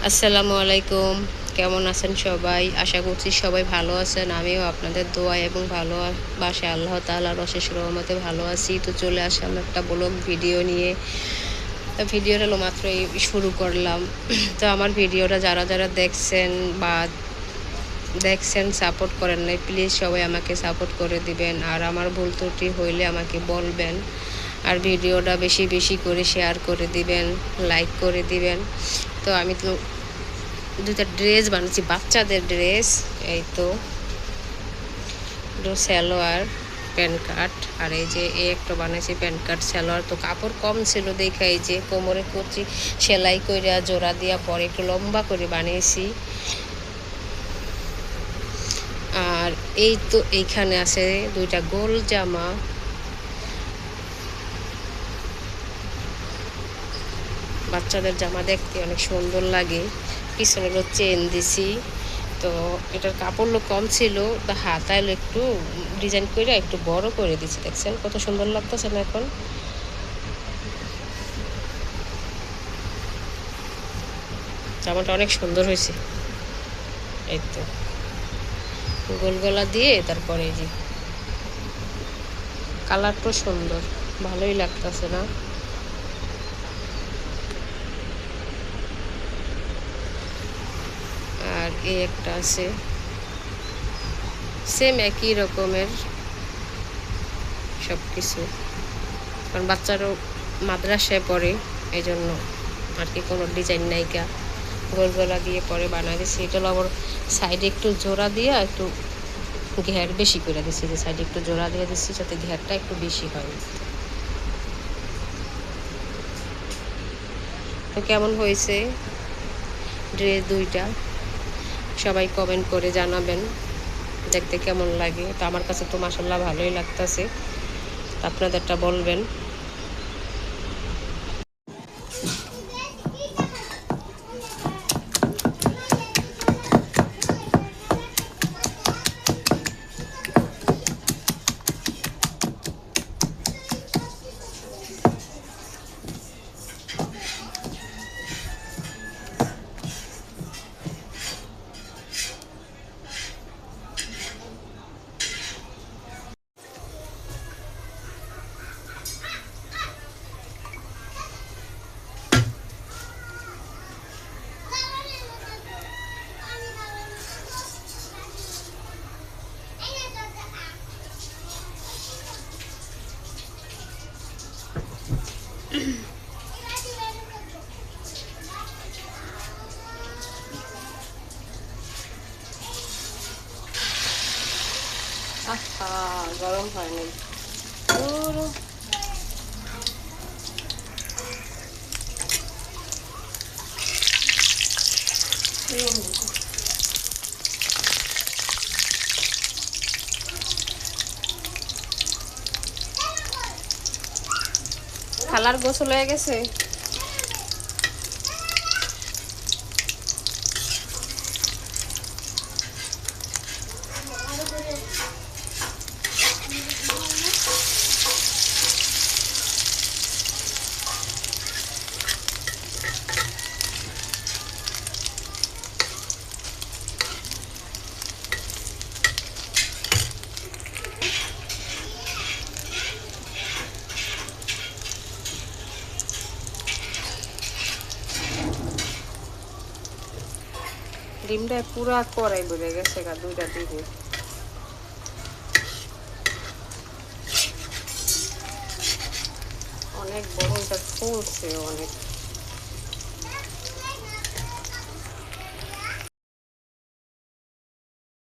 আসসালামু আলাইকুম। কেমন আছেন সবাই? আশা করছি সবাই ভালো আছেন। আমিও আপনাদের দোয়ায় এবং ভালোবাসায় আল্লাহ তাআলার অশেষ রহমতে ভালো আছি। তো চলে আসলাম একটা ব্লগ ভিডিও নিয়ে। তো ভিডিওটা মাত্রই শুরু করলাম। তো আমার ভিডিওটা যারা দেখছেন সাপোর্ট করেন নাই, প্লিজ সবাই আমাকে সাপোর্ট করে দিবেন। আর আমার ভুল ত্রুটি হইলে আমাকে বলবেন। আর ভিডিওটা বেশি বেশি করে শেয়ার করে দিবেন, লাইক করে দিবেন। তো আমি তো দুইটা ড্রেস বানিয়েছি, বাচ্চাদের ড্রেস। এই তো সালোয়ার, প্যান্ট কাট। আর এই যে একটা বানিয়েছি প্যান্ট কাট সালোয়ার। তো কাপড় কম ছিল দেখে এই যে কোমরে করছি সেলাই কইরা জোড়া দিয়া পরে একটু লম্বা করে বানিয়েছি। আর এই তো এইখানে আছে দুইটা গোল জামা। বাচ্চাদের জামা দেখতে অনেক সুন্দর লাগে। পিছনে হলো চেন দিছি। তো এটার কাপড় কম ছিল, তা হাতায় একটু ডিজাইন করে একটু বড় করে দিচ্ছি। দেখছেন কত সুন্দর লাগতেছে না? এখন জামাটা অনেক সুন্দর হয়েছে। এই তো গোল গলা দিয়ে তারপরে এই যে কালারটাও সুন্দর, ভালোই লাগতেছে না? আর এই একটা আছে সেম একই রকমের সব কিছু, কারণ বাচ্চারাও মাদ্রাসায় পড়ে, এই জন্য আর কি কোনো ডিজাইন নাইকা গোল গলা দিয়ে পরে বানাই দিচ্ছি। এটা আবার সাইডে একটু জোড়া দিয়ে একটু ঘের বেশি করে দিচ্ছি, যে সাইডে একটু জোড়া দিয়ে দিচ্ছি যাতে ঘেরটা একটু বেশি হয়। তো কেমন হয়েছে ড্রেস দুইটা সবাই কমেন্ট করে জানাবেন দেখতে কেমন লাগে। তো আমার কাছে তো মাশাআল্লাহ ভালোই লাগতেছে, আপনাদেরটা বলবেন। আহা, গরম হয়নি। খালার গোসল হয়ে গেছে। ডিমটা পুরা কড়াই বেড়ে গেছে গা দুইটা ডিমে। অনেক বড়, এটা ফুলছে অনেক।